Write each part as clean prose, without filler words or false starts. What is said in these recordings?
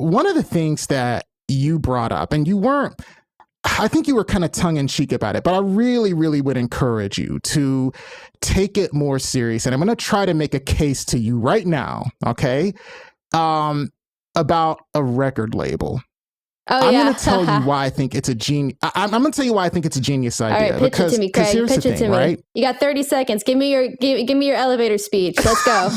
one of the things that you brought up, and I think you were kind of tongue in cheek about it, but I really, really would encourage you to take it more serious. And I'm going to try to make a case to you right now, okay, about a record label. I'm going to tell you why I think it's a genius. I'm going to tell you why I think it's a genius idea. All right, pitch it to me, Craig. Pitch it to me. Right? You got 30 seconds. Give me your elevator speech. Let's go.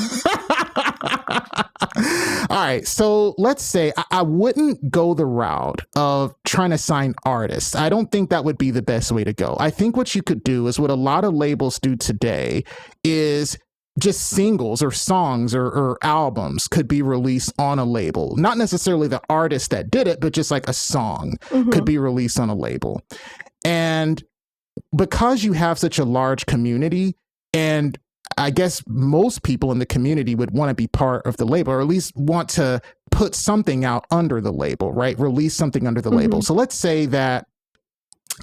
All right. So let's say I wouldn't go the route of trying to sign artists. I don't think that would be the best way to go. I think what you could do is what a lot of labels do today is just singles or songs or albums could be released on a label. Not necessarily the artist that did it, but just like a song could be released on a label. And because you have such a large community, and I guess most people in the community would want to be part of the label, or at least want to put something out under the label, right? Release something under the label. So let's say that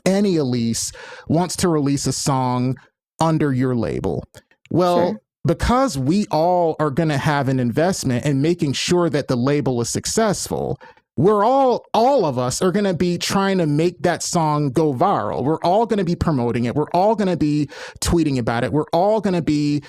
Annie Elise wants to release a song under your label. Well, because we all are going to have an investment in making sure that the label is successful, we're all of us are going to be trying to make that song go viral. We're all going to be promoting it. We're all going to be tweeting about it. We're all going to be,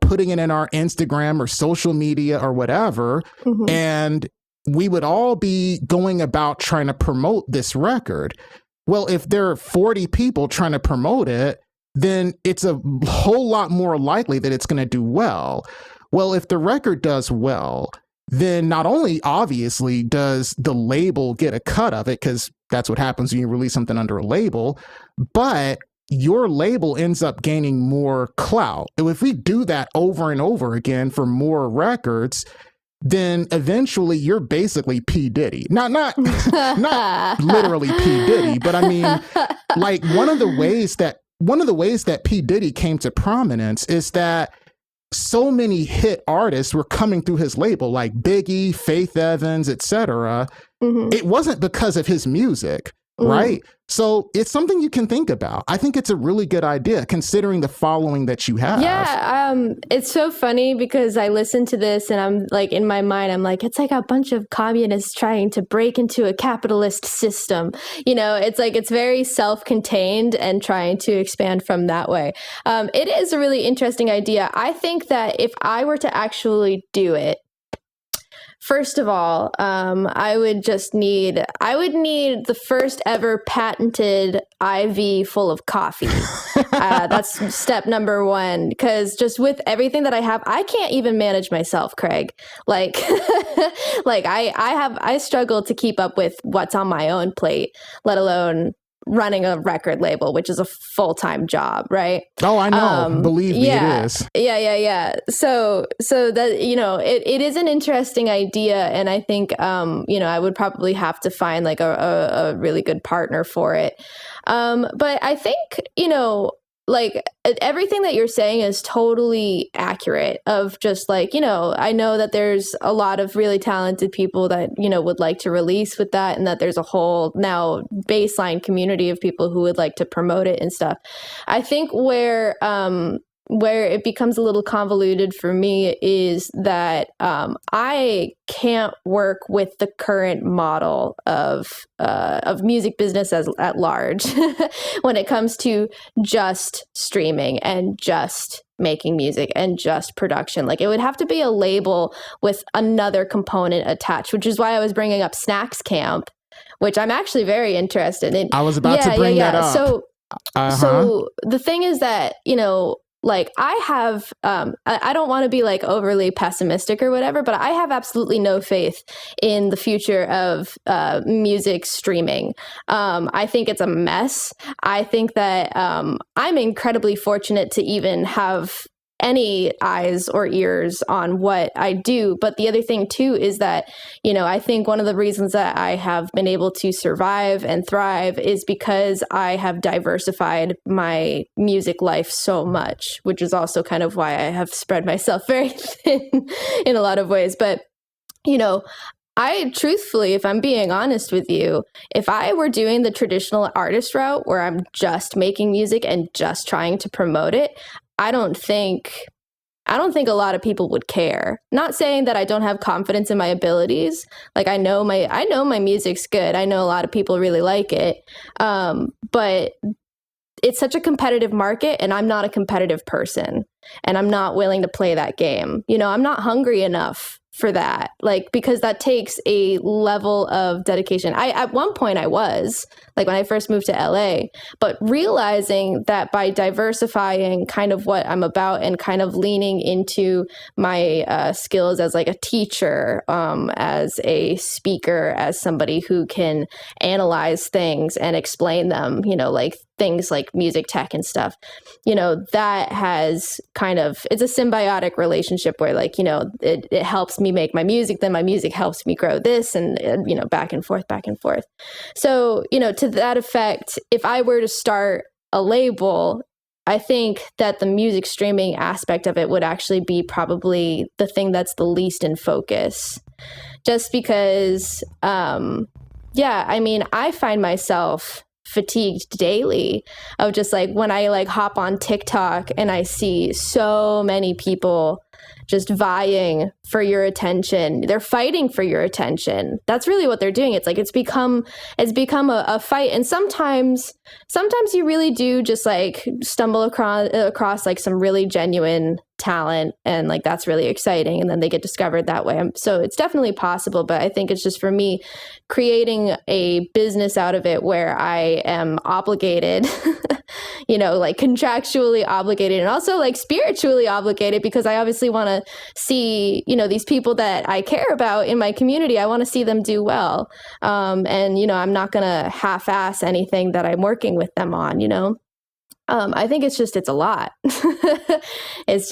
putting it in our Instagram or social media or whatever. And we would all be going about trying to promote this record. Well, if there are 40 people trying to promote it, then it's a whole lot more likely that it's going to do well. Well, if the record does well, then not only obviously does the label get a cut of it, because that's what happens when you release something under a label, but your label ends up gaining more clout. And if we do that over and over again for more records, then eventually you're basically P. Diddy. Not literally P. Diddy, but I mean, like one of the ways that P. Diddy came to prominence is that so many hit artists were coming through his label, like Biggie, Faith Evans, etc. It wasn't because of his music, right? So it's something you can think about. I think it's a really good idea considering the following that you have. Yeah, it's so funny because I listen to this and I'm like, in my mind, I'm like, it's like a bunch of communists trying to break into a capitalist system. It's like, it's very self-contained and trying to expand from that way. It is a really interesting idea. I think that if I were to actually do it, first of all, I would need the first ever patented IV full of coffee. That's step number one. Because just with everything that I have, I can't even manage myself, Craig. Like, I struggle to keep up with what's on my own plate, let alone running a record label, which is a full-time job, right? Oh, I know. Believe me, it is. Yeah. So that, it is an interesting idea. And I think, I would probably have to find like a really good partner for it. But I think, like everything that you're saying is totally accurate of just like, I know that there's a lot of really talented people that, would like to release with that, and that there's a whole now baseline community of people who would like to promote it and stuff. I think where it becomes a little convoluted for me is that I can't work with the current model of music business at large when it comes to just streaming and just making music and just production. Like, it would have to be a label with another component attached, which is why I was bringing up Snacks Camp, which I'm actually very interested in. I was about to bring that up. So the thing is that, like I have, I don't want to be like overly pessimistic or whatever, but I have absolutely no faith in the future of music streaming. I think it's a mess. I think that I'm incredibly fortunate to even have any eyes or ears on what I do. But the other thing too is that, I think one of the reasons that I have been able to survive and thrive is because I have diversified my music life so much, which is also kind of why I have spread myself very thin in a lot of ways. But, I truthfully, if I'm being honest with you, if I were doing the traditional artist route where I'm just making music and just trying to promote it, I don't think I don't think a lot of people would care. Not saying that I don't have confidence in my abilities. Like I know my music's good. I know a lot of people really like it. But it's such a competitive market, and I'm not a competitive person, and I'm not willing to play that game. You know, I'm not hungry enough for that, like, because that takes a level of dedication. At one point I was like, when I first moved to LA, but realizing that by diversifying kind of what I'm about and kind of leaning into my skills as like a teacher, as a speaker, as somebody who can analyze things and explain them, you know, like things like music tech and stuff, you know, that has kind of, it's a symbiotic relationship where, like, you know, it helps me make my music, then my music helps me grow this, and you know, back and forth. So, you know, to that effect, if I were to start a label, I think that the music streaming aspect of it would actually be probably the thing that's the least in focus, just because, yeah, I mean, I find myself fatigued daily of just like when I like hop on TikTok and I see so many people just vying for your attention. They're fighting for your attention. That's really what they're doing. It's like it's become a fight. And sometimes you really do just like stumble across like some really genuine talent, and like that's really exciting, and then they get discovered that way. So it's definitely possible, but I think it's just, for me, creating a business out of it where I am obligated you know, like contractually obligated and also like spiritually obligated, because I obviously want to see, you know, these people that I care about in my community, I want to see them do well. And, you know, I'm not going to half-ass anything that I'm working with them on, you know. I think it's a lot. It's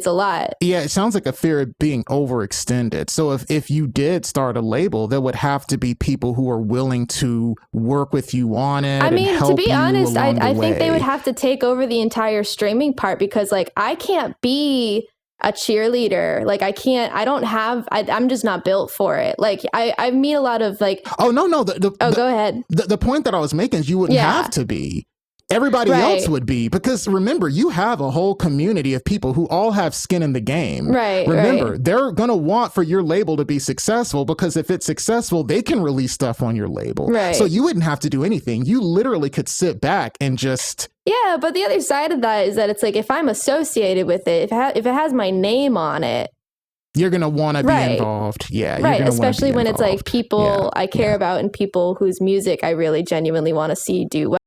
a lot. Yeah, it sounds like a fear of being overextended. So if you did start a label, there would have to be people who are willing to work with you on it. I mean, to be honest, I think they would have have to take over the entire streaming part, because like I can't be a cheerleader. Like I'm just not built for it. Like I meet a lot of like, oh no, go ahead. The point that I was making is you wouldn't have to be. Everybody else would be, because remember, you have a whole community of people who all have skin in the game. Right. Remember, they're going to want for your label to be successful, because if it's successful, they can release stuff on your label. Right. So you wouldn't have to do anything. You literally could sit back and just... Yeah, but the other side of that is that it's like, if I'm associated with it, if it has my name on it, you're going to want to be involved. Yeah. Right. Especially when it's like people I care about and people whose music I really genuinely want to see do well.